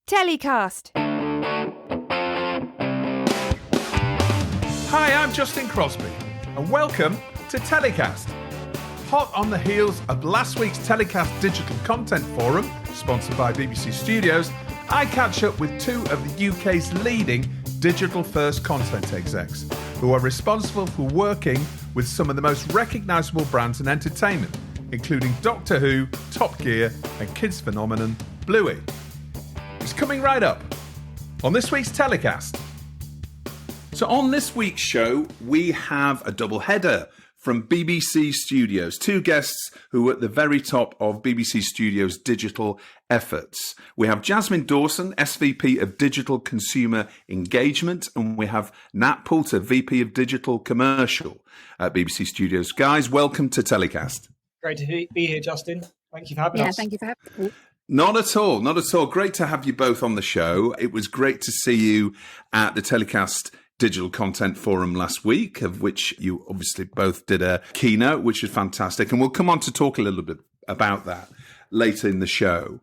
Telecast. Hi, I'm Justin Crosby, and welcome to Telecast. Hot on the heels of last week's Telecast Digital Content Forum, sponsored by BBC Studios, I catch up with two of the UK's leading digital-first content execs, who are responsible for working with some of the most recognisable brands in entertainment, including Doctor Who, Top Gear, and kids phenomenon Bluey. It's coming right up on this week's Telecast. So on this week's show, we have a double header from BBC Studios. Two guests who are at the very top of BBC Studios' digital efforts. We have Jasmine Dawson, SVP of Digital Consumer Engagement, and we have Nat Poulter, VP of Digital Commercial at BBC Studios. Guys, welcome to Telecast. Great to be here, Justin. Thank you for having us. Yeah, thank you for having me. Not at all, not at all. Great to have you both on the show. It was great to see you at the Telecast Digital Content Forum last week, of which you obviously both did a keynote, which is fantastic. And we'll come on to talk a little bit about that later in the show.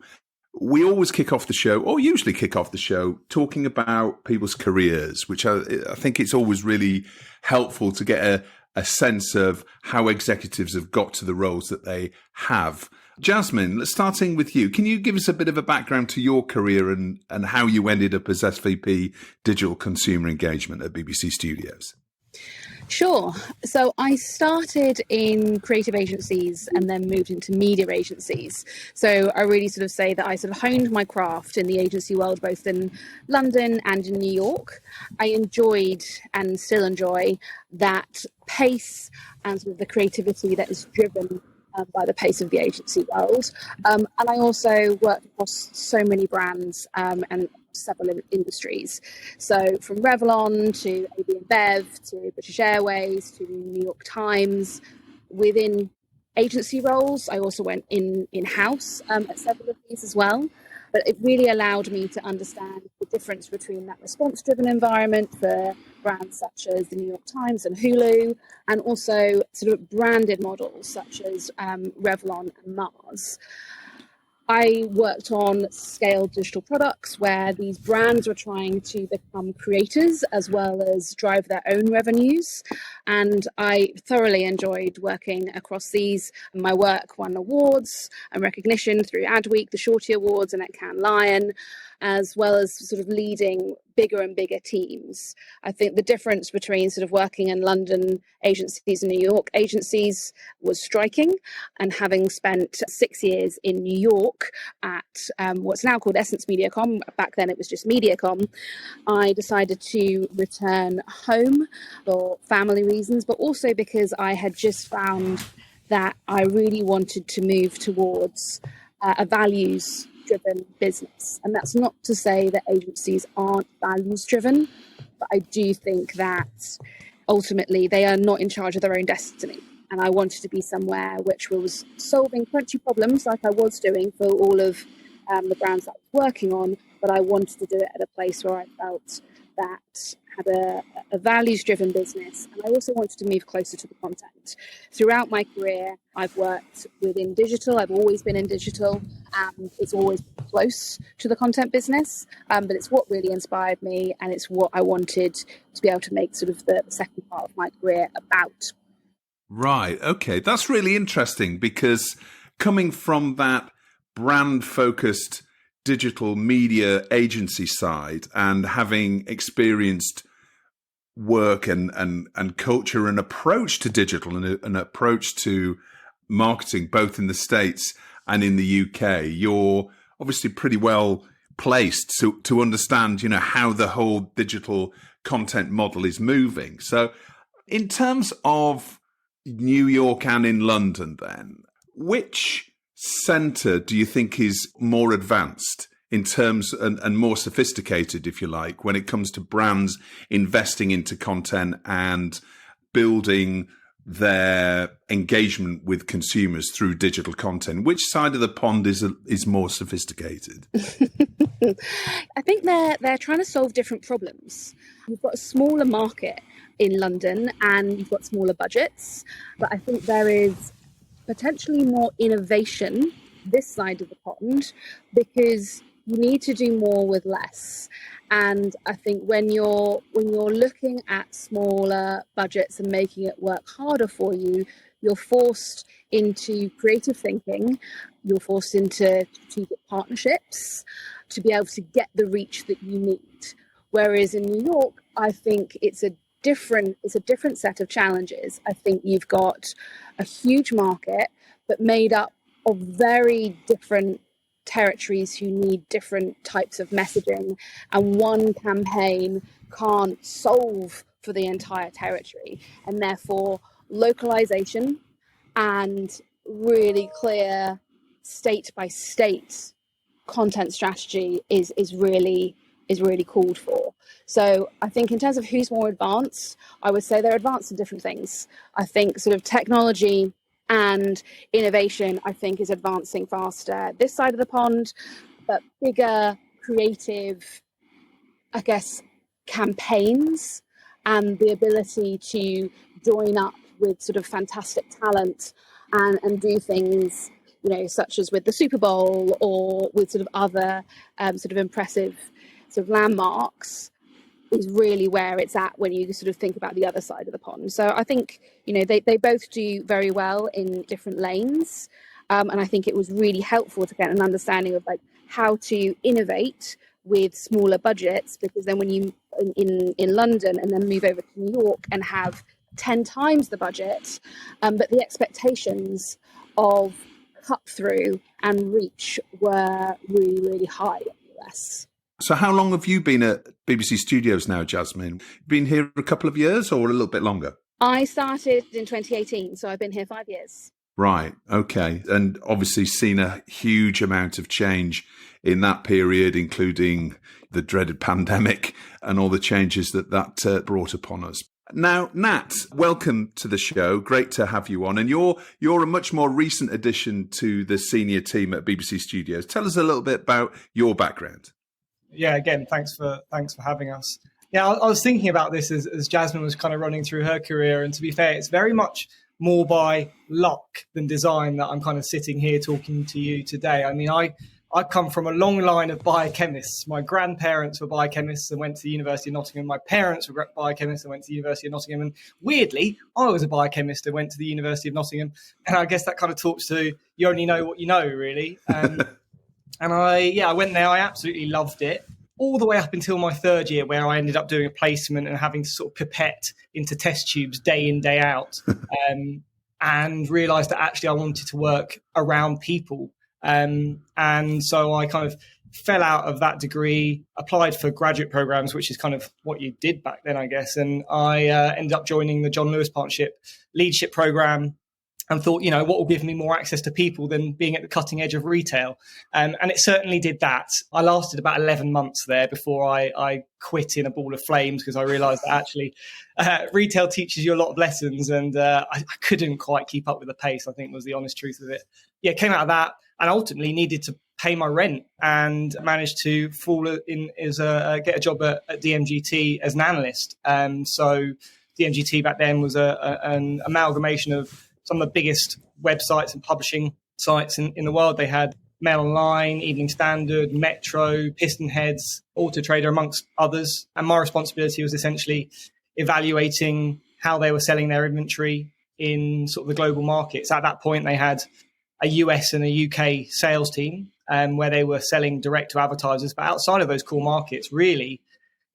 We always kick off the show, or usually kick off the show, talking about people's careers, which I think it's always really helpful to get a sense of how executives have got to the roles that they have. Jasmine, starting with you, can you give us a bit of a background to your career and how you ended up as SVP Digital Consumer Engagement at BBC Studios? Sure. So I started in creative agencies and then moved into media agencies. So I really sort of say that I sort of honed my craft in the agency world, both in London and in New York. I enjoyed and still enjoy that pace and sort of the creativity that is driven by the pace of the agency world. And I also worked across so many brands and several industries. So from Revlon to AB InBev to British Airways to New York Times. Within agency roles, I also went in-house at several of these as well. But it really allowed me to understand the difference between that response-driven environment for brands such as the New York Times and Hulu, and also sort of branded models such as Revlon and Mars. I worked on scaled digital products where these brands were trying to become creators as well as drive their own revenues. And I thoroughly enjoyed working across these. My work won awards and recognition through Adweek, the Shorty Awards, and at Cannes Lion, as well as sort of leading bigger and bigger teams. I think the difference between sort of working in London agencies and New York agencies was striking. And having spent 6 years in New York at what's now called Essence MediaCom, back then it was just MediaCom, I decided to return home for family reasons, but also because I had just found that I really wanted to move towards a values-driven business. And that's not to say that agencies aren't values-driven, but I do think that ultimately they are not in charge of their own destiny. And I wanted to be somewhere which was solving crunchy problems like I was doing for all of the brands that I was working on, but I wanted to do it at a place where I felt that had a values-driven business. And I also wanted to move closer to the content. Throughout my career, I've worked within digital. I've always been in digital, and it's always been close to the content business. But it's what really inspired me, and it's what I wanted to be able to make sort of the second part of my career about. Right. Okay. That's really interesting, because coming from that brand-focused digital media agency side and having experienced work and culture and approach to digital and an approach to marketing, both in the States and in the UK, you're obviously pretty well placed to understand, how the whole digital content model is moving. So in terms of New York and in London, then, which centre do you think is more advanced in terms and more sophisticated, if you like, when it comes to brands investing into content and building their engagement with consumers through digital content? Which side of the pond is more sophisticated? I think they're trying to solve different problems. You've got a smaller market in London and you've got smaller budgets, but I think there is potentially more innovation this side of the pond because you need to do more with less. And I think when you're looking at smaller budgets and making it work harder for you, you're forced into creative thinking, you're forced into strategic partnerships to be able to get the reach that you need. Whereas in New York, I think it's a different set of challenges. I think you've got a huge market, but made up of very different territories who need different types of messaging, and one campaign can't solve for the entire territory, and therefore localization and really clear state by state content strategy is really called for. So I think in terms of who's more advanced, I would say they're advanced in different things. I think sort of technology and innovation, I think, is advancing faster this side of the pond, but bigger creative, I guess, campaigns and the ability to join up with sort of fantastic talent and do things, you know, such as with the Super Bowl or with sort of other sort of impressive sort of landmarks, is really where it's at when you sort of think about the other side of the pond. So I think, you know, they both do very well in different lanes. And I think it was really helpful to get an understanding of like how to innovate with smaller budgets, because then when you in London and then move over to New York and have 10 times the budget, but the expectations of cut through and reach were really, really high in the US. So how long have you been at BBC Studios now, Jasmine? Been here a couple of years or a little bit longer? I started in 2018, so I've been here 5 years. Right. Okay. And obviously seen a huge amount of change in that period, including the dreaded pandemic and all the changes that brought upon us. Now, Nat, welcome to the show. Great to have you on. And you're a much more recent addition to the senior team at BBC Studios. Tell us a little bit about your background. Yeah, again, thanks for having us. Yeah, I was thinking about this as Jasmine was kind of running through her career. And to be fair, it's very much more by luck than design that I'm kind of sitting here talking to you today. I mean, I come from a long line of biochemists. My grandparents were biochemists and went to the University of Nottingham. My parents were biochemists and went to the University of Nottingham. And weirdly, I was a biochemist and went to the University of Nottingham. And I guess that kind of talks to you only know what you know, really. And I went there. I absolutely loved it, all the way up until my third year, where I ended up doing a placement and having to sort of pipette into test tubes day in, day out, and realised that actually I wanted to work around people. And so I kind of fell out of that degree, applied for graduate programs, which is kind of what you did back then, I guess. And I ended up joining the John Lewis Partnership leadership program, and thought, you know, what will give me more access to people than being at the cutting edge of retail? And it certainly did that. I lasted about 11 months there before I quit in a ball of flames, because I realised that actually retail teaches you a lot of lessons, and I couldn't quite keep up with the pace, I think was the honest truth of it. Yeah, came out of that and ultimately needed to pay my rent, and managed to fall in as get a job at DMGT as an analyst. So DMGT back then was an amalgamation of some of the biggest websites and publishing sites in the world. They had Mail Online, Evening Standard, Metro, Piston Heads, Auto Trader, amongst others. And my responsibility was essentially evaluating how they were selling their inventory in sort of the global markets. At that point, they had a US and a UK sales team where they were selling direct to advertisers. But outside of those core markets, really,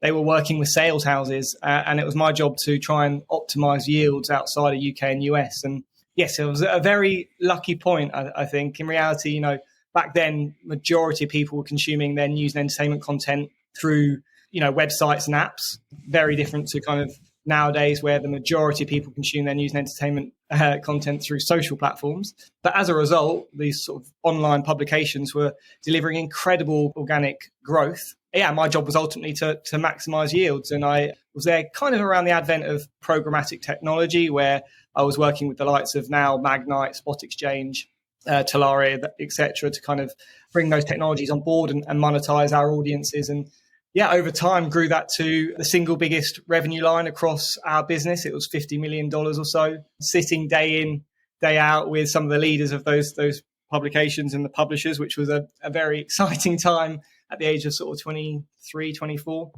they were working with sales houses. And it was my job to try and optimize yields outside of UK and US. And yes, it was a very lucky point, I think. In reality, you know, back then, majority of people were consuming their news and entertainment content through, you know, websites and apps. Very different to kind of nowadays, where the majority of people consume their news and entertainment content through social platforms. But as a result, these sort of online publications were delivering incredible organic growth. Yeah, my job was ultimately to maximize yields. And I was there kind of around the advent of programmatic technology, where I was working with the likes of now Magnite, Spot Exchange, Talaria, etc., to kind of bring those technologies on board and monetize our audiences. And yeah, over time grew that to the single biggest revenue line across our business. It was $50 million or so, sitting day in, day out with some of the leaders of those publications and the publishers, which was a very exciting time at the age of sort of 23, 24.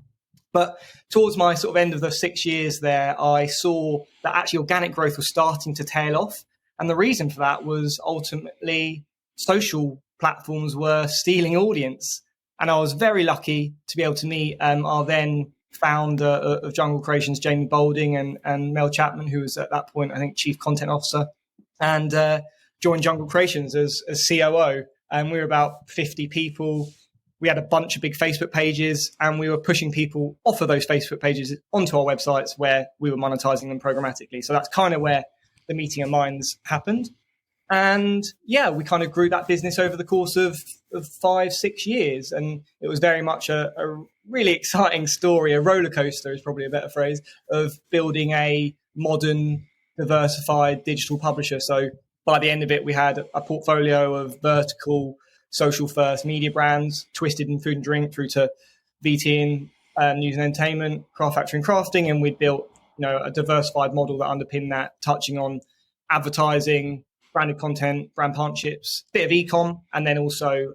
But towards my sort of end of the 6 years there, I saw that actually organic growth was starting to tail off. And the reason for that was ultimately social platforms were stealing audience. And I was very lucky to be able to meet our then founder of Jungle Creations, Jamie Boulding, and Mel Chapman, who was at that point, I think, Chief Content Officer, and joined Jungle Creations as COO. And we were about 50 people. We had a bunch of big Facebook pages, and we were pushing people off of those Facebook pages onto our websites where we were monetizing them programmatically. So that's kind of where the meeting of minds happened. And yeah, we kind of grew that business over the course of 5-6 years. And it was very much a really exciting story, a roller coaster is probably a better phrase, of building a modern, diversified digital publisher. So by the end of it, we had a portfolio of vertical, social first media brands, twisted in food and drink through to VT and news and entertainment, craft factory and crafting. And we'd built, a diversified model that underpinned that, touching on advertising, branded content, brand partnerships, bit of e-com, and then also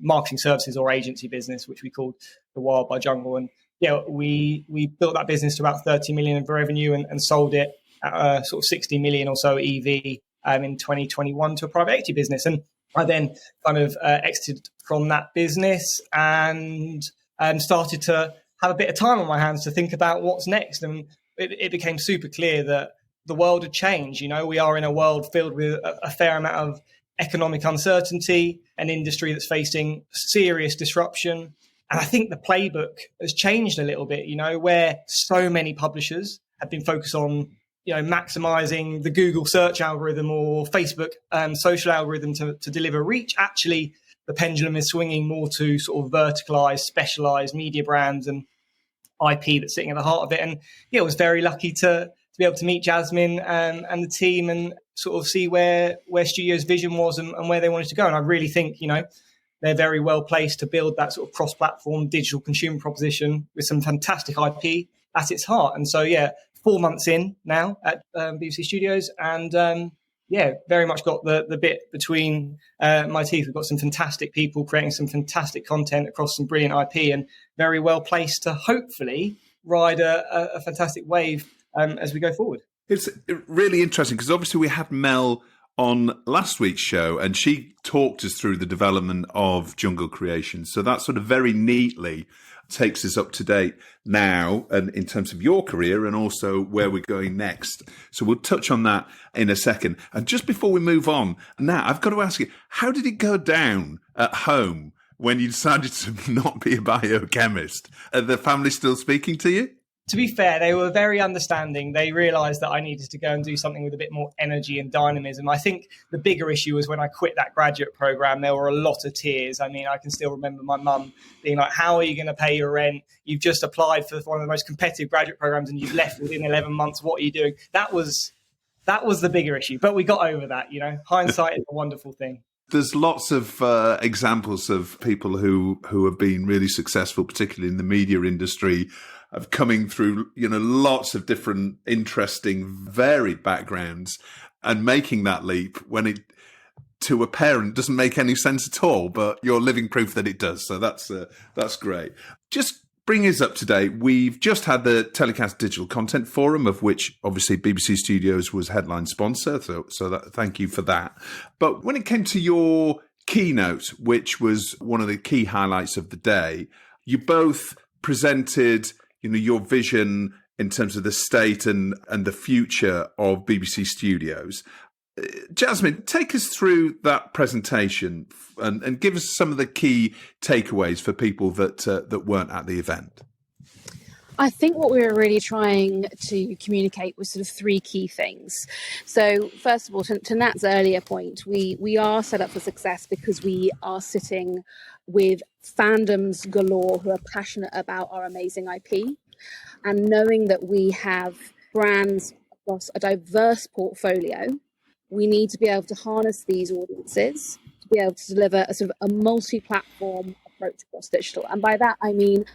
marketing services or agency business, which we called The Wild by Jungle. And yeah, we built that business to about 30 million of revenue and sold it at sort of 60 million or so EV in 2021 to a private equity business. And I then kind of exited from that business and started to have a bit of time on my hands to think about what's next. And it became super clear that the world had changed. We are in a world filled with a fair amount of economic uncertainty, an industry that's facing serious disruption. And I think the playbook has changed a little bit, where so many publishers have been focused on maximizing the Google search algorithm or Facebook social algorithm to deliver reach. Actually, the pendulum is swinging more to sort of verticalized, specialized media brands and IP that's sitting at the heart of it. And yeah, I was very lucky to be able to meet Jasmine and the team and sort of see where Studio's vision was and where they wanted to go. And I really think, they're very well placed to build that sort of cross-platform digital consumer proposition with some fantastic IP at its heart. And so, yeah, 4 months in now at BBC Studios, and very much got the bit between my teeth. We've got some fantastic people creating some fantastic content across some brilliant IP, and very well placed to hopefully ride a fantastic wave as we go forward. It's really interesting because obviously we had Mel on last week's show and she talked us through the development of Jungle Creations. So that sort of very neatly takes us up to date now and in terms of your career and also where we're going next. So we'll touch on that in a second. And just before we move on, now I've got to ask you, how did it go down at home when you decided to not be a biochemist? Are the family still speaking to you? To be fair, they were very understanding. They realised that I needed to go and do something with a bit more energy and dynamism. I think the bigger issue was when I quit that graduate programme, there were a lot of tears. I mean, I can still remember my mum being like, how are you going to pay your rent? You've just applied for one of the most competitive graduate programmes and you've left within 11 months. What are you doing? That was the bigger issue. But we got over that, Hindsight is a wonderful thing. There's lots of examples of people who have been really successful, particularly in the media industry, of coming through, lots of different, interesting, varied backgrounds and making that leap when it, to a parent, doesn't make any sense at all, but you're living proof that it does. So that's great. Just bring us up to date. We've just had the Telecast Digital Content Forum, of which obviously BBC Studios was headline sponsor. So thank you for that. But when it came to your keynote, which was one of the key highlights of the day, you both presented your vision in terms of the state and the future of BBC Studios. Jasmine, take us through that presentation and give us some of the key takeaways for people that weren't at the event. I think what we were really trying to communicate was sort of three key things. So first of all, to Nat's earlier point, we are set up for success because we are sitting with fandoms galore who are passionate about our amazing IP, and knowing that we have brands across a diverse portfolio, we need to be able to harness these audiences to be able to deliver a sort of a multi-platform approach across digital. And by that, I mean,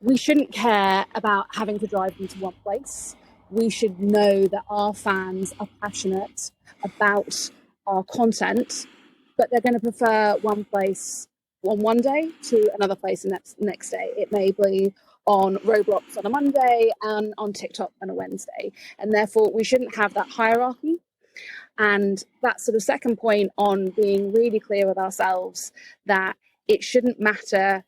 we shouldn't care about having to drive them to one place. We should know that our fans are passionate about our content, but they're going to prefer one place on one day to another place the next day. It may be on Roblox on a Monday and on TikTok on a Wednesday. And therefore, we shouldn't have that hierarchy. And that sort of second point on being really clear with ourselves that it shouldn't matter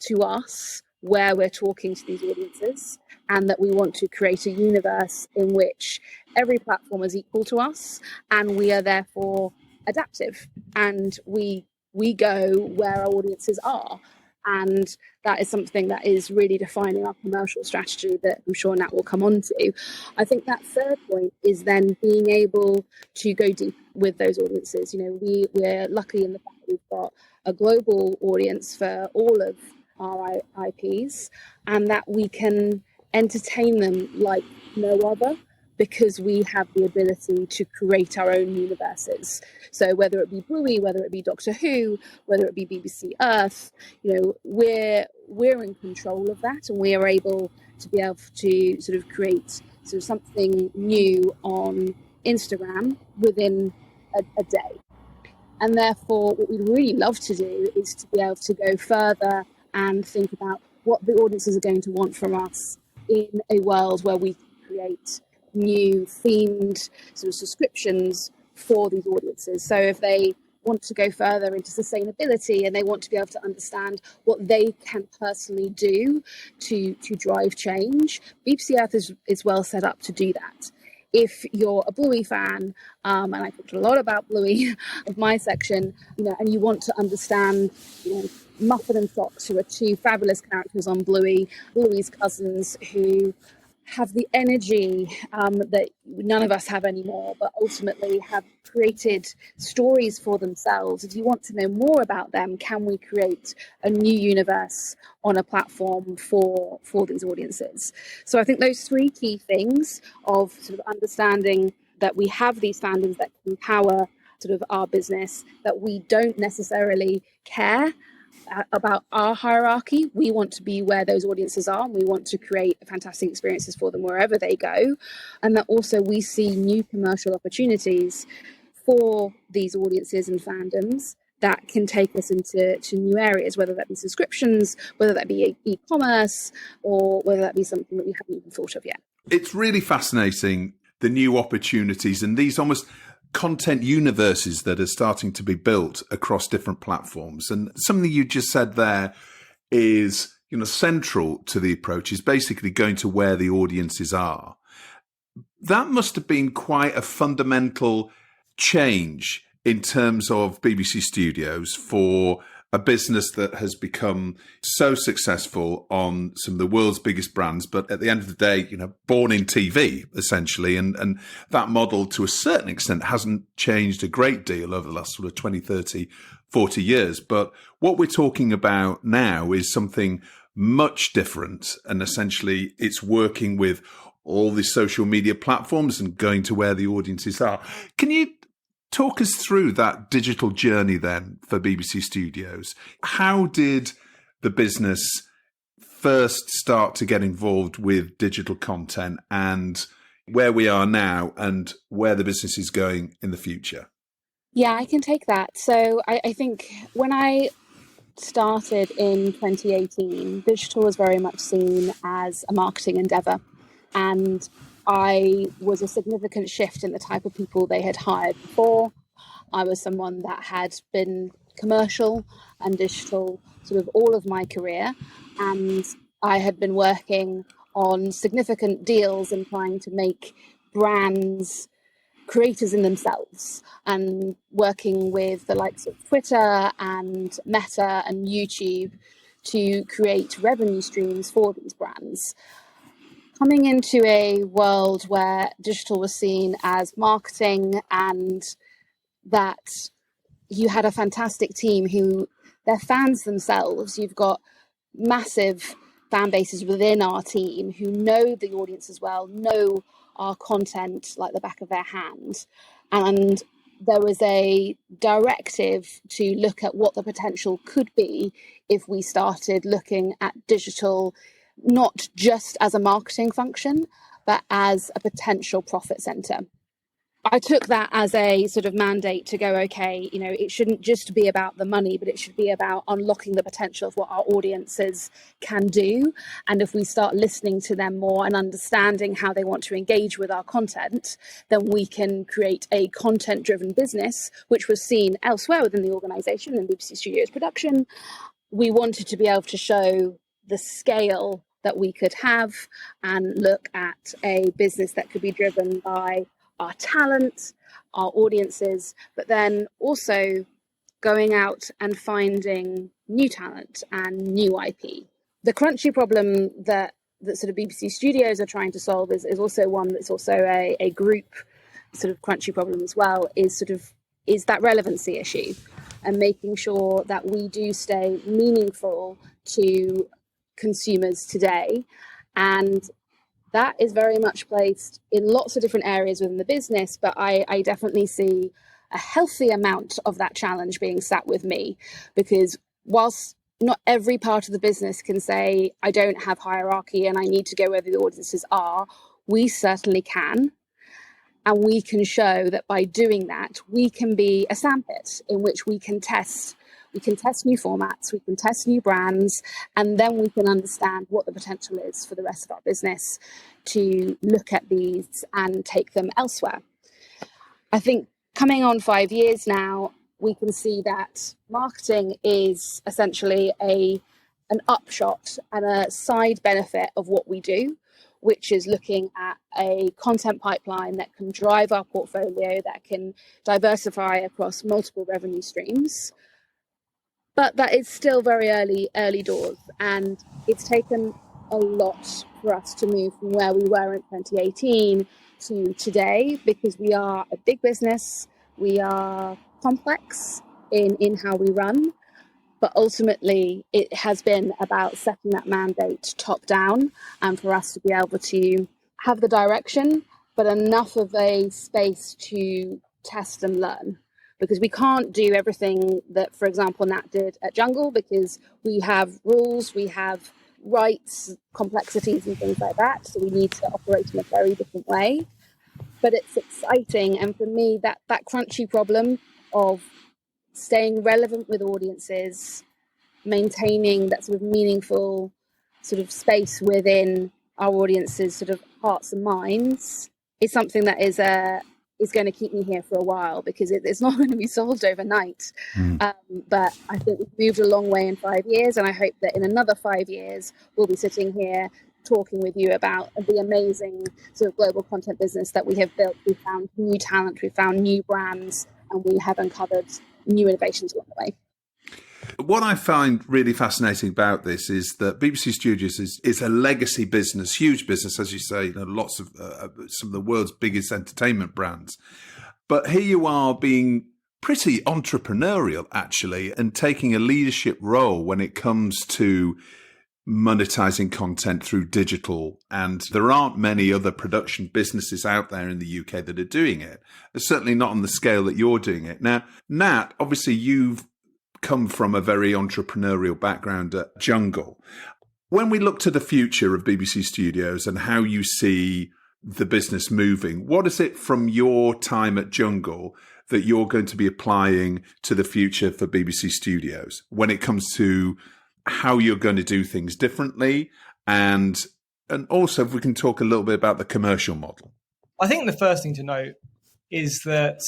to us where we're talking to these audiences, and that we want to create a universe in which every platform is equal to us, and we are therefore adaptive, and we go where our audiences are. And that is something that is really defining our commercial strategy that I'm sure Nat will come on to. I think that third point is then being able to go deep with those audiences. You know, we're lucky in the fact that we've got a global audience for all of our IPs, and that we can entertain them like no other, because we have the ability to create our own universes. So whether it be Bluey, whether it be Doctor Who, whether it be BBC Earth, you know, we're in control of that, and we are able to be able to sort of create sort of something new on Instagram within a day. And therefore, what we'd really love to do is to be able to go further and think about what the audiences are going to want from us in a world where we create new themed sort of subscriptions for these audiences. So if they want to go further into sustainability and they want to be able to understand what they can personally do to drive change, BBC Earth is well set up to do that. If you're a Bluey fan, and I talked a lot about Bluey of my section, you know, and you want to understand, you know, Muffin and Fox, who are two fabulous characters on Bluey, Bluey's cousins, who have the energy that none of us have anymore, but ultimately have created stories for themselves. If you want to know more about them, can we create a new universe on a platform for these audiences? So I think those three key things of sort of understanding that we have these fandoms that can power sort of our business, that we don't necessarily care about our hierarchy. We want to be where those audiences are, and we want to create fantastic experiences for them wherever they go. And that also we see new commercial opportunities for these audiences and fandoms that can take us into new areas, whether that be subscriptions, whether that be e-commerce, or whether that be something that we haven't even thought of yet. It's really fascinating, the new opportunities and these almost content universes that are starting to be built across different platforms. And something you just said there is, you know, central to the approach is basically going to where the audiences are. That must have been quite a fundamental change in terms of BBC Studios for a business that has become so successful on some of the world's biggest brands, but at the end of the day, you know, born in TV, essentially. And that model, to a certain extent, hasn't changed a great deal over the last sort of 20, 30, 40 years. But what we're talking about now is something much different. And essentially, it's working with all the social media platforms and going to where the audiences are. Can you talk us through that digital journey then for BBC Studios? How did the business first start to get involved with digital content, and where we are now and where the business is going in the future? Yeah, I can take that. So I think when I started in 2018, digital was very much seen as a marketing endeavor. And I was a significant shift in the type of people they had hired before. I was someone that had been commercial and digital sort of all of my career. And I had been working on significant deals and trying to make brands creators in themselves, and working with the likes of Twitter and Meta and YouTube to create revenue streams for these brands. Coming into a world where digital was seen as marketing, and that you had a fantastic team who they're fans themselves. You've got massive fan bases within our team who know the audience as well, know our content like the back of their hand. And there was a directive to look at what the potential could be if we started looking at digital not just as a marketing function, but as a potential profit center. I took that as a sort of mandate to go, okay, you know, it shouldn't just be about the money, but it should be about unlocking the potential of what our audiences can do. And if we start listening to them more and understanding how they want to engage with our content, then we can create a content-driven business, which was seen elsewhere within the organisation in BBC Studios production. We wanted to be able to show the scale that we could have and look at a business that could be driven by our talent, our audiences, but then also going out and finding new talent and new IP. The crunchy problem that sort of BBC Studios are trying to solve is also one that's also a group sort of crunchy problem as well, is that relevancy issue and making sure that we do stay meaningful to consumers today. And that is very much placed in lots of different areas within the business, but I definitely see a healthy amount of that challenge being sat with me, because whilst not every part of the business can say, I don't have hierarchy and I need to go where the audiences are, we certainly can. And we can show that by doing that, we can be a sandpit in which we can test new formats, we can test new brands, and then we can understand what the potential is for the rest of our business to look at these and take them elsewhere. I think coming on 5 years now, we can see that marketing is essentially an upshot and a side benefit of what we do, which is looking at a content pipeline that can drive our portfolio, that can diversify across multiple revenue streams. But that is still very early doors, and it's taken a lot for us to move from where we were in 2018 to today, because we are a big business, we are complex in how we run, but ultimately it has been about setting that mandate top down and for us to be able to have the direction, but enough of a space to test and learn. Because we can't do everything that, for example, Nat did at Jungle, because we have rules, we have rights, complexities and things like that. So we need to operate in a very different way. But it's exciting. And for me, that crunchy problem of staying relevant with audiences, maintaining that sort of meaningful sort of space within our audiences' sort of hearts and minds is something that is going to keep me here for a while, because it's not going to be solved overnight. But I think we've moved a long way in 5 years, and I hope that in another 5 years we'll be sitting here talking with you about the amazing sort of global content business that we have built. We've found new talent, we've found new brands, and we have uncovered new innovations along the way. What I find really fascinating about this is that BBC Studios is a legacy business, huge business, as you say, lots of some of the world's biggest entertainment brands. But here you are being pretty entrepreneurial, actually, and taking a leadership role when it comes to monetizing content through digital. And there aren't many other production businesses out there in the UK that are doing it. Certainly not on the scale that you're doing it. Now, Nat, obviously you've come from a very entrepreneurial background at Jungle. When we look to the future of BBC Studios and how you see the business moving, what is it from your time at Jungle that you're going to be applying to the future for BBC Studios when it comes to how you're going to do things differently, and also if we can talk a little bit about the commercial model? I think the first thing to note is that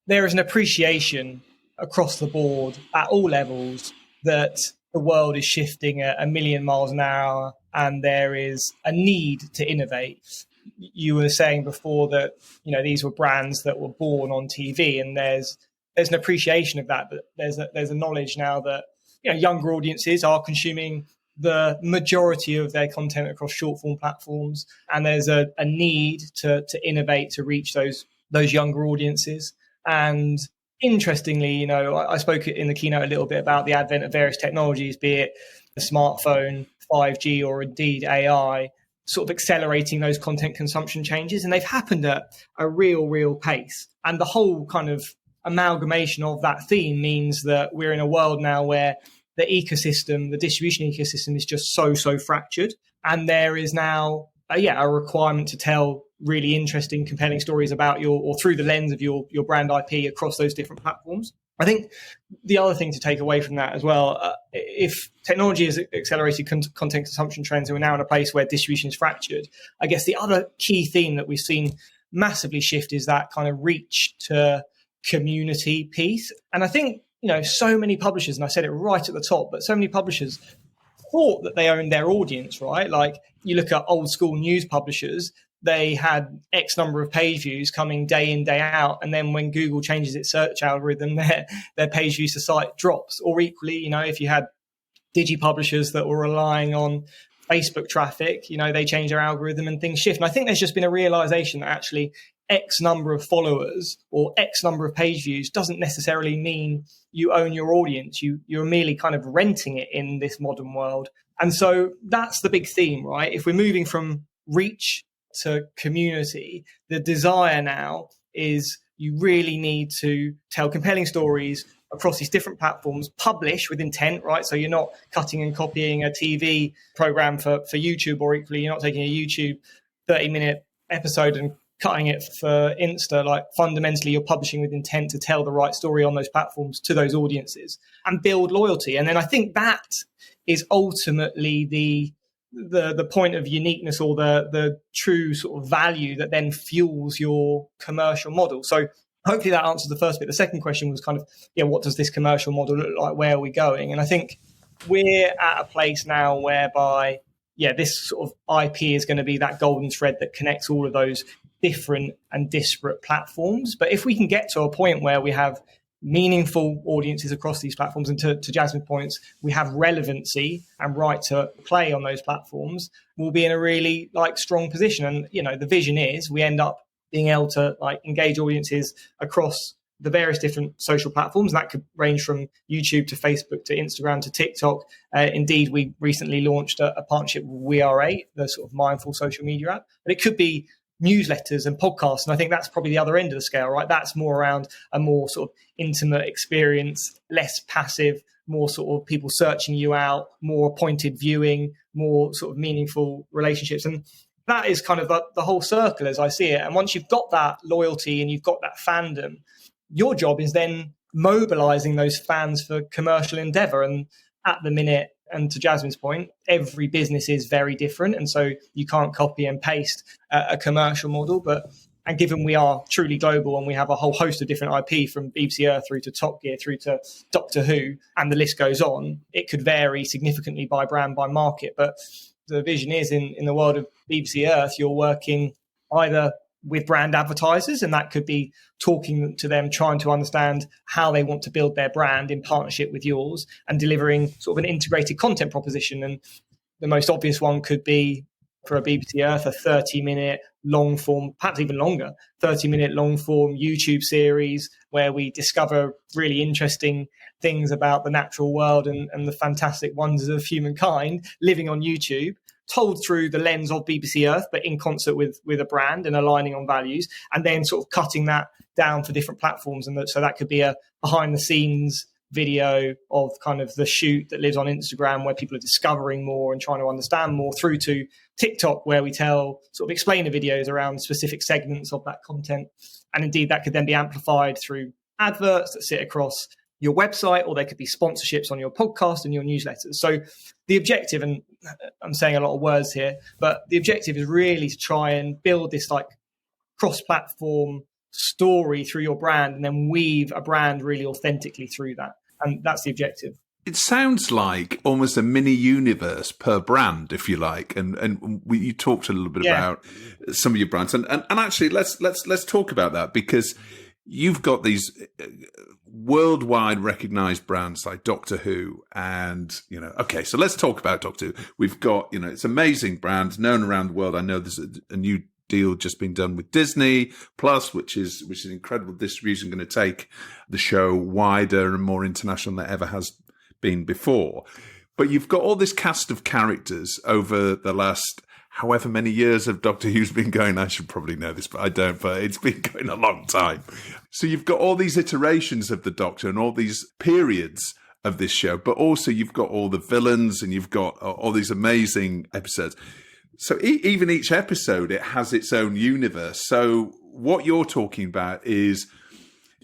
there is an appreciation across the board at all levels that the world is shifting at 1 million miles an hour, and there is a need to innovate. You were saying before that, these were brands that were born on TV, and there's an appreciation of that, but there's a knowledge now that younger audiences are consuming the majority of their content across short form platforms, and there's a need to innovate to reach those younger audiences. And interestingly, I spoke in the keynote a little bit about the advent of various technologies, be it the smartphone, 5G, or indeed AI, sort of accelerating those content consumption changes. And they've happened at a real pace. And the whole kind of amalgamation of that theme means that we're in a world now where the ecosystem, the distribution ecosystem, is just so fractured. And there is now a requirement to tell really interesting, compelling stories about or through the lens of your brand IP across those different platforms. I think the other thing to take away from that as well, if technology has accelerated content consumption trends and we're now in a place where distribution is fractured, I guess the other key theme that we've seen massively shift is that kind of reach to community piece. And I think, so many publishers, and I said it right at the top, but so many publishers thought that they owned their audience, right? Like you look at old school news publishers, they had X number of page views coming day in, day out. And then when Google changes its search algorithm, their page views to site drops. Or equally, if you had digi publishers that were relying on Facebook traffic, they change their algorithm and things shift. And I think there's just been a realization that actually X number of followers or X number of page views doesn't necessarily mean you own your audience. You're merely kind of renting it in this modern world. And so that's the big theme, right? If we're moving from reach to community, the desire now is you really need to tell compelling stories across these different platforms, publish with intent, right? So you're not cutting and copying a TV program for YouTube, or equally, you're not taking a YouTube 30-minute episode and cutting it for Insta. Like fundamentally, you're publishing with intent to tell the right story on those platforms to those audiences and build loyalty. And then I think that is ultimately the point of uniqueness, or the true sort of value that then fuels your commercial model. So hopefully that answers the first bit. The second question was kind of, what does this commercial model look like? Where are we going? And I think we're at a place now whereby, this sort of IP is going to be that golden thread that connects all of those different and disparate platforms. But if we can get to a point where we have meaningful audiences across these platforms, and to Jasmine's points, we have relevancy and right to play on those platforms, we'll be in a really strong position. And the vision is we end up being able to engage audiences across the various different social platforms. And that could range from YouTube to Facebook to Instagram to TikTok. Indeed, we recently launched a partnership with WeAre8, the sort of mindful social media app. But it could be newsletters and podcasts. And I think that's probably the other end of the scale, right? That's more around a more sort of intimate experience, less passive, more sort of people searching you out, more pointed viewing, more sort of meaningful relationships. And that is kind of the whole circle as I see it. And once you've got that loyalty and you've got that fandom, your job is then mobilizing those fans for commercial endeavor. And at the minute, and to Jasmine's point, every business is very different. And so you can't copy and paste a commercial model. And given we are truly global and we have a whole host of different IP from BBC Earth through to Top Gear through to Doctor Who, and the list goes on, it could vary significantly by brand, by market. But the vision is in the world of BBC Earth, you're working either with brand advertisers, and that could be talking to them, trying to understand how they want to build their brand in partnership with yours, and delivering sort of an integrated content proposition. And the most obvious one could be for a BBC Earth, a 30-minute long form, perhaps even longer, 30-minute long form YouTube series where we discover really interesting things about the natural world and the fantastic wonders of humankind living on YouTube, told through the lens of BBC Earth, but in concert with a brand and aligning on values, and then sort of cutting that down for different platforms. And so that could be a behind the scenes video of kind of the shoot that lives on Instagram, where people are discovering more and trying to understand more, through to TikTok, where we tell sort of explainer videos around specific segments of that content. And indeed, that could then be amplified through adverts that sit across your website, or there could be sponsorships on your podcast and your newsletters. So the objective, and I'm saying a lot of words here, but the objective is really to try and build this cross-platform story through your brand, and then weave a brand really authentically through that. And that's the objective. It sounds like almost a mini universe per brand, if you like. And you talked a little bit about some of your brands, and actually let's talk about that, because you've got these worldwide recognized brands like Doctor Who, and okay, so let's talk about Doctor Who. We've got it's amazing brands known around the world. I know there's a new deal just been done with Disney Plus, which is incredible distribution, going to take the show wider and more international than it ever has been before. But you've got all this cast of characters over the last however many years of Doctor Who's been going. I should probably know this, but I don't, but it's been going a long time. So you've got all these iterations of the Doctor and all these periods of this show, but also you've got all the villains and you've got all these amazing episodes. So even each episode, it has its own universe. So what you're talking about is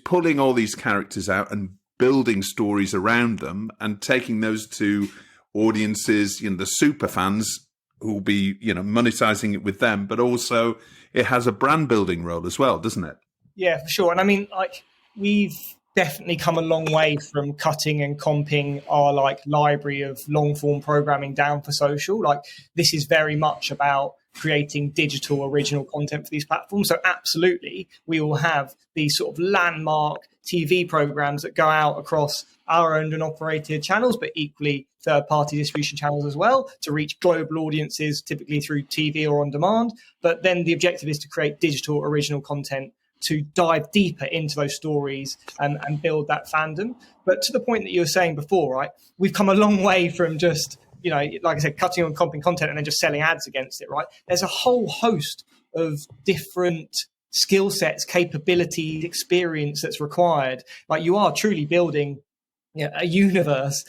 pulling all these characters out and building stories around them and taking those to audiences, the super fans who will be, monetizing it with them, but also it has a brand building role as well, doesn't it? Yeah, for sure. And I mean, we've definitely come a long way from cutting and comping our library of long form programming down for social. This is very much about creating digital original content for these platforms. So absolutely, we will have these sort of landmark TV programs that go out across our owned and operated channels, but equally third-party distribution channels as well, to reach global audiences, typically through TV or on demand. But then the objective is to create digital original content to dive deeper into those stories and build that fandom. But to the point that you were saying before, right, we've come a long way from just, like I said, cutting and comping content and then just selling ads against it, right? There's a whole host of different skill sets, capabilities, experience that's required. You are truly building a universe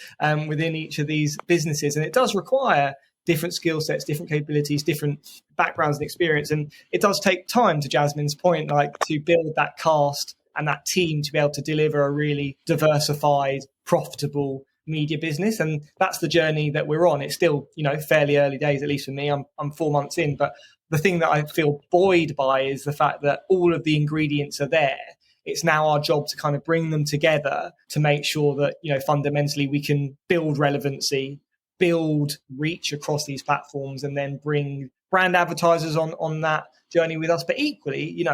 within each of these businesses. And it does require different skill sets, different capabilities, different backgrounds and experience. And it does take time, to Jasmine's point, to build that cast and that team to be able to deliver a really diversified, profitable media business. And that's the journey that we're on. It's still, fairly early days, at least for me. I'm 4 months in, but the thing that I feel buoyed by is the fact that all of the ingredients are there. It's now our job to kind of bring them together to make sure that, fundamentally we can build relevancy, build reach across these platforms, and then bring brand advertisers on that journey with us. But equally,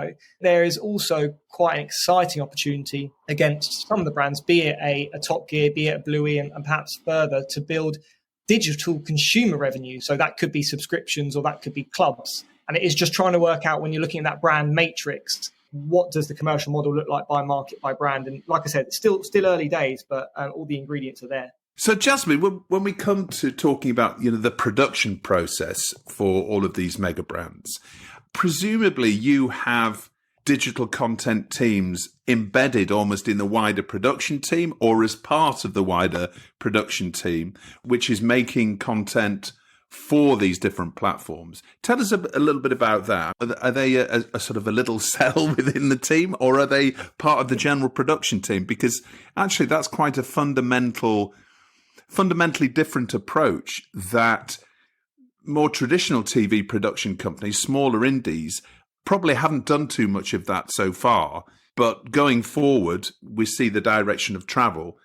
there is also quite an exciting opportunity against some of the brands, be it a Top Gear, be it a Bluey, and perhaps further, to build digital consumer revenue. So that could be subscriptions or that could be clubs. And it is just trying to work out, when you're looking at that brand matrix, what does the commercial model look like by market, by brand? And like I said, it's still early days, but all the ingredients are there. So, Jasmine, when we come to talking about the production process for all of these mega brands, presumably you have digital content teams embedded almost in the wider production team or as part of the wider production team, which is making content for these different platforms. Tell us a little bit about that. Are they a sort of a little cell within the team, or are they part of the general production team? Because actually that's quite a fundamentally different approach that more traditional TV production companies, smaller indies, probably haven't done too much of that so far. But going forward, we see the direction of travel.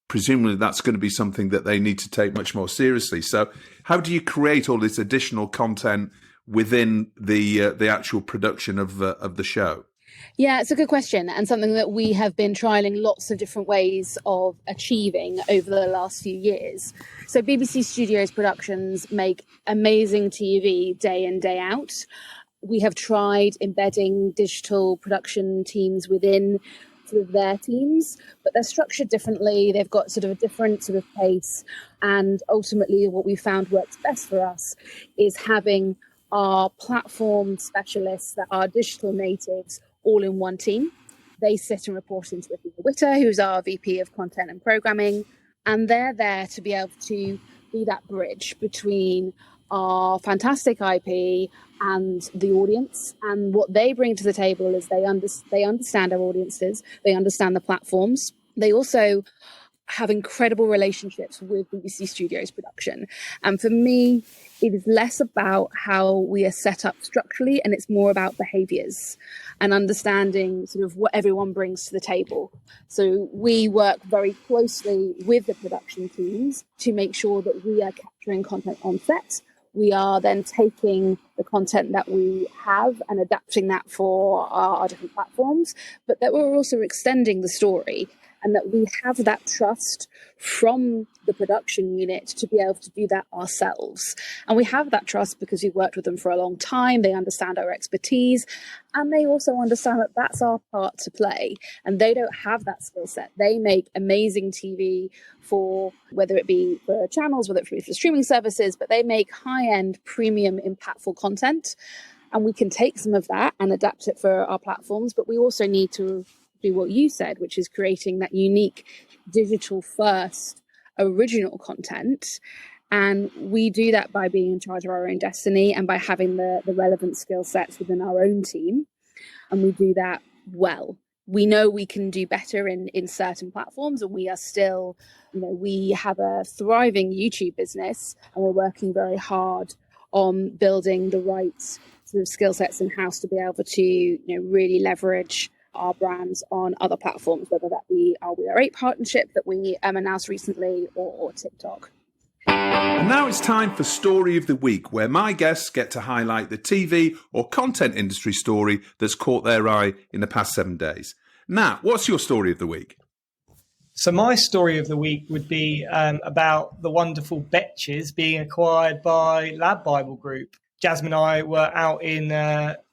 Presumably that's going to be something that they need to take much more seriously. So how do you create all this additional content within the actual production of the show? Yeah, it's a good question, and something that we have been trialing lots of different ways of achieving over the last few years. So BBC Studios Productions make amazing TV day in, day out. We have tried embedding digital production teams within sort of their teams, but they're structured differently. They've got sort of a different sort of pace. And ultimately what we found works best for us is having our platform specialists that are digital natives all in one team. They sit and report into Athena Witter, who's our VP of Content and Programming, and they're there to be able to be that bridge between our fantastic IP and the audience. And what they bring to the table is they understand our audiences, they understand the platforms. They also have incredible relationships with BBC Studios Production. And for me, it is less about how we are set up structurally, and it's more about behaviors and understanding sort of what everyone brings to the table. So we work very closely with the production teams to make sure that we are capturing content on set. We are then taking the content that we have and adapting that for our different platforms, but that we're also extending the story, and that we have that trust from the production unit to be able to do that ourselves. And we have that trust because we've worked with them for a long time. They understand our expertise, and they also understand that that's our part to play. And they don't have that skill set. They make amazing TV for, whether it be for channels, whether it be for streaming services, but they make high-end, premium, impactful content. And we can take some of that and adapt it for our platforms, but we also need to do what you said, which is creating that unique digital first original content And we do that by being in charge of our own destiny and by having the relevant skill sets within our own team. And we do that well. We know we can do better in certain platforms, and we are still, we have a thriving YouTube business, and we're working very hard on building the right sort of skill sets in-house to be able to, really leverage our brands on other platforms, whether that be our We Are 8 partnership that we announced recently or TikTok. And now it's time for Story of the Week, where my guests get to highlight the TV or content industry story that's caught their eye in the past 7 days. Nat, what's your story of the week? So my story of the week would be about the wonderful Betches being acquired by Lab Bible Group. Jasmine and I were out in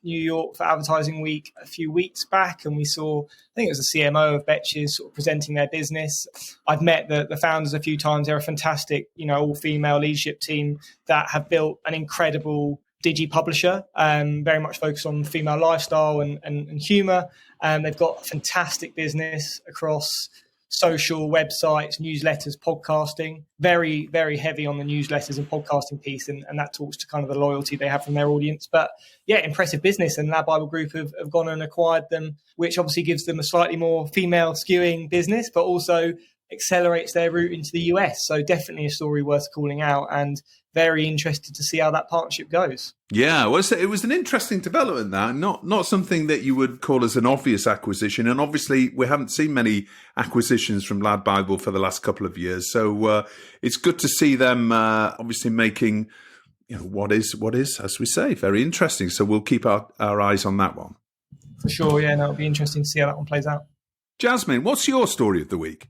New York for Advertising Week a few weeks back, and we saw, I think it was the CMO of Betches sort of presenting their business. I've met the founders a few times. They're a fantastic, all-female leadership team that have built an incredible digi publisher, very much focused on female lifestyle and humour. They've got a fantastic business across social, websites, newsletters, podcasting, very, very heavy on the newsletters and podcasting piece. And that talks to kind of the loyalty they have from their audience. But yeah, impressive business. And Lab Bible Group have gone and acquired them, which obviously gives them a slightly more female skewing business, but also accelerates their route into the US. So definitely a story worth calling out, and very interested to see how that partnership goes. Yeah, well, it was an interesting development, that not something that you would call as an obvious acquisition. And obviously we haven't seen many acquisitions from Lad Bible for the last couple of years. So it's good to see them obviously making what is, as we say, very interesting. So we'll keep our eyes on that one. For sure, yeah, it'll be interesting to see how that one plays out. Jasmine, what's your story of the week?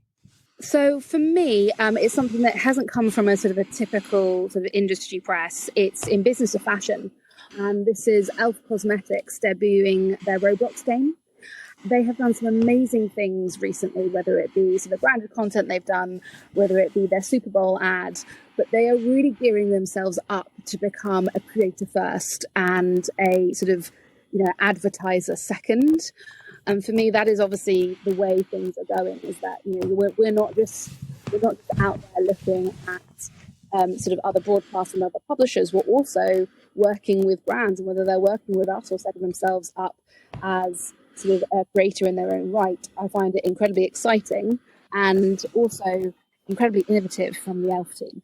So for me, it's something that hasn't come from a sort of a typical sort of industry press. It's in business or fashion. And this is Elf Cosmetics debuting their Roblox game. They have done some amazing things recently, whether it be sort of branded content they've done, whether it be their Super Bowl ad, but they are really gearing themselves up to become a creator first and a sort of, advertiser second. And for me, that is obviously the way things are going, is that, we're not just out there looking at sort of other broadcasts and other publishers. We're also working with brands, and whether they're working with us or setting themselves up as sort of a creator in their own right, I find it incredibly exciting and also incredibly innovative from the Elf team.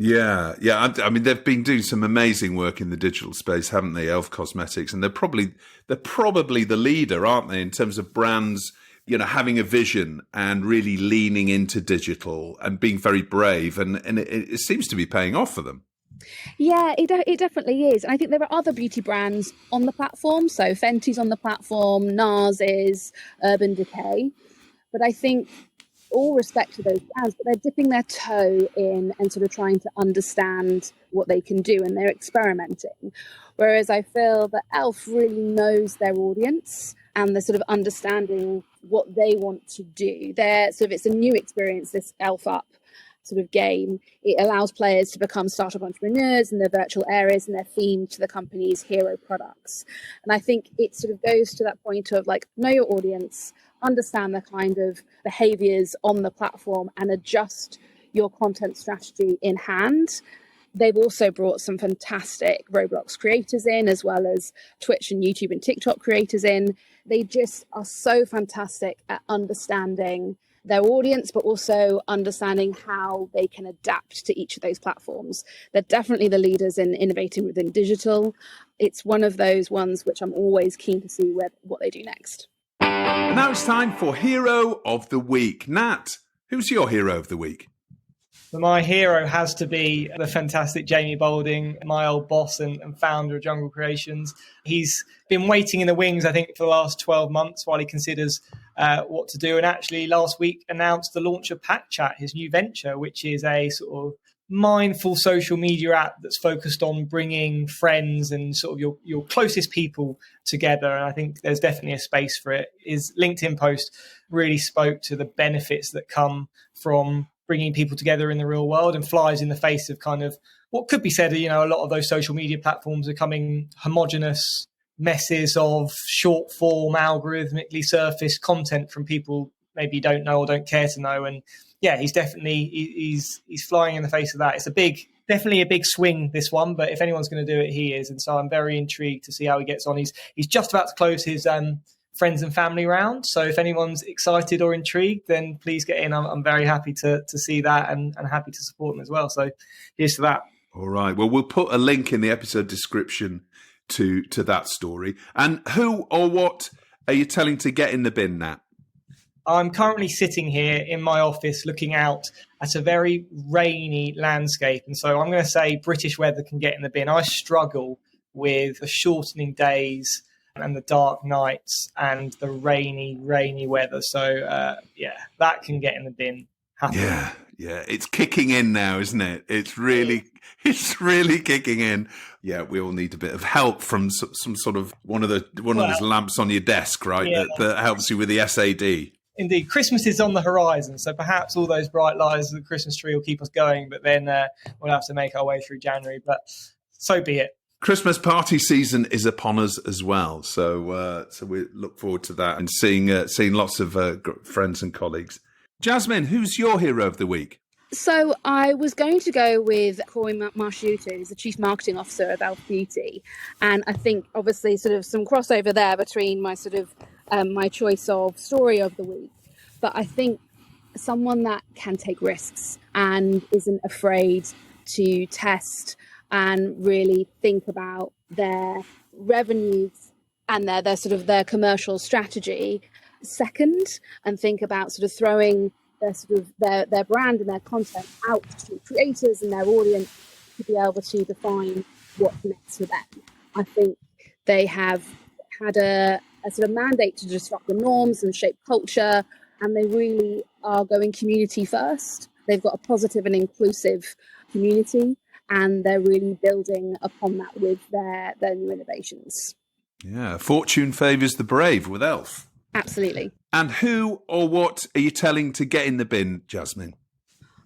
Yeah. I mean, they've been doing some amazing work in the digital space, haven't they, Elf Cosmetics? And they're probably the leader, aren't they, in terms of brands, having a vision and really leaning into digital and being very brave. And it seems to be paying off for them. Yeah, it definitely is. And I think there are other beauty brands on the platform. So Fenty's on the platform, NARS is, Urban Decay. But I think, all respect to those brands, but they're dipping their toe in and sort of trying to understand what they can do, and they're experimenting. Whereas I feel that Elf really knows their audience and they're sort of understanding what they want to do. It's a new experience, this Elf Up sort of game. It allows players to become startup entrepreneurs in their virtual areas, and they're themed to the company's hero products. And I think it sort of goes to that point of know your audience, understand the kind of behaviors on the platform, and adjust your content strategy in hand. They've also brought some fantastic Roblox creators in, as well as Twitch and YouTube and TikTok creators in. They just are so fantastic at understanding their audience, but also understanding how they can adapt to each of those platforms. They're definitely the leaders in innovating within digital. It's one of those ones which I'm always keen to see what they do next. And now it's time for Hero of the Week. Nat, who's your hero of the week? Well, my hero has to be the fantastic Jamie Balding, my old boss and founder of Jungle Creations. He's been waiting in the wings, I think, for the last 12 months while he considers what to do. And actually last week announced the launch of PackChat, his new venture, which is a sort of mindful social media app that's focused on bringing friends and sort of your closest people together. And I think there's definitely a space for it. His LinkedIn post really spoke to the benefits that come from bringing people together in the real world, and flies in the face of kind of what could be said, a lot of those social media platforms are becoming homogenous messes of short form, algorithmically surfaced content from people maybe you don't know or don't care to know. And yeah, he's definitely he's flying in the face of that. It's a big definitely a big swing, this one, but if anyone's going to do it, he is. And so I'm very intrigued to see how he gets on. He's just about to close his friends and family round. So if anyone's excited or intrigued, then please get in. I'm very happy to see that and happy to support them as well. So here's to that. All right. Well, we'll put a link in the episode description to that story. And who or what are you telling to get in the bin, Nat? I'm currently sitting here in my office looking out at a very rainy landscape. And so I'm going to say British weather can get in the bin. I struggle with the shortening days and the dark nights and the rainy weather. So, that can get in the bin. Yeah. It's kicking in now, isn't it? It's really kicking in. Yeah, we all need a bit of help from some sort of one of those lamps on your desk, right? Yeah. That helps you with the SAD. Indeed. Christmas is on the horizon, so perhaps all those bright lights of the Christmas tree will keep us going, but then we'll have to make our way through January, but so be it. Christmas party season is upon us as well, so we look forward to that and seeing lots of friends and colleagues. Jasmine, who's your hero of the week? So I was going to go with Corey Marsciuto, who's the Chief Marketing Officer of Elf Beauty. And I think obviously sort of some crossover there between my sort of my choice of story of the week. But I think someone that can take risks and isn't afraid to test and really think about their revenues and their sort of their commercial strategy second, and think about sort of throwing their sort of their brand and their content out to creators and their audience to be able to define what's next for them. I think they have had a sort of mandate to disrupt the norms and shape culture, and they really are going community first. They've got a positive and inclusive community, and they're really building upon that with their new innovations. Yeah, fortune favours the brave with Elf. Absolutely. And who or what are you telling to get in the bin, Jasmine?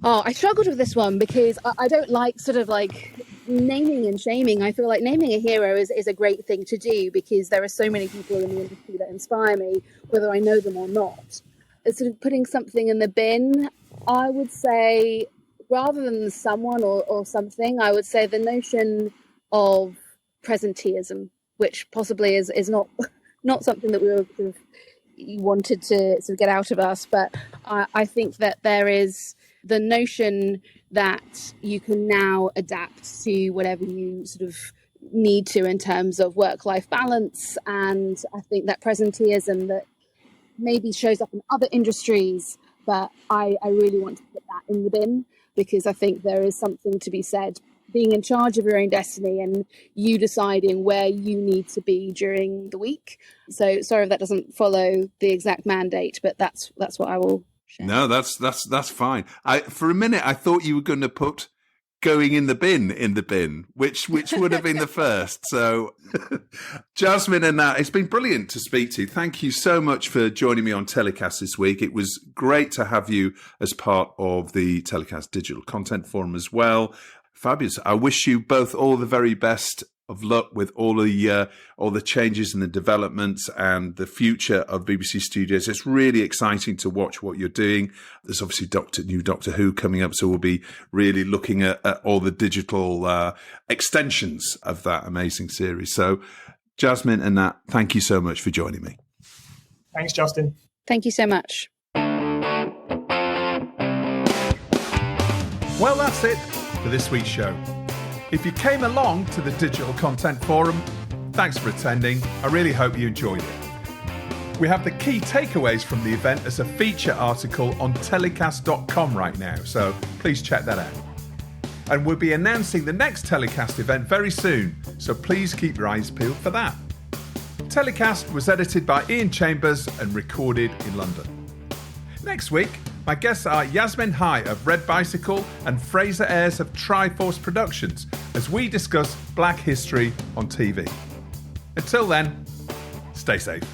Oh, I struggled with this one because I don't like sort of like naming and shaming. I feel like naming a hero is a great thing to do because there are so many people in the industry that inspire me, whether I know them or not. It's sort of putting something in the bin, I would say, rather than someone or something, I would say the notion of presenteeism, which possibly is not something that we were sort of wanted to sort of get out of us, but I think that there is the notion that you can now adapt to whatever you sort of need to in terms of work-life balance, and I think that presenteeism that maybe shows up in other industries, but I really want to put that in the bin because I think there is something to be said being in charge of your own destiny and you deciding where you need to be during the week. So sorry if that doesn't follow the exact mandate, but that's what I will share. No, that's fine. For a minute I thought you were going to put going in the bin, which would have been the first. So Jasmine and Nat, it's been brilliant to speak to you. Thank you so much for joining me on Telecast this week. It was great to have you as part of the Telecast Digital Content Forum as well. Fabulous. I wish you both all the very best of luck with all the changes and the developments and the future of BBC Studios. It's really exciting to watch what you're doing. There's obviously new Doctor Who coming up, so we'll be really looking at all the digital extensions of that amazing series. So, Jasmine and Nat, thank you so much for joining me. Thanks, Justin. Thank you so much. Well, that's it for this week's show. If you came along to the Digital Content Forum, thanks for attending. I really hope you enjoyed it. We have the key takeaways from the event as a feature article on telecast.com right now, so please check that out. And we'll be announcing the next Telecast event very soon, so please keep your eyes peeled for that. Telecast was edited by Ian Chambers and recorded in London. Next week, my guests are Jasmine High of Red Bicycle and Fraser Ayres of Triforce Productions as we discuss Black history on TV. Until then, stay safe.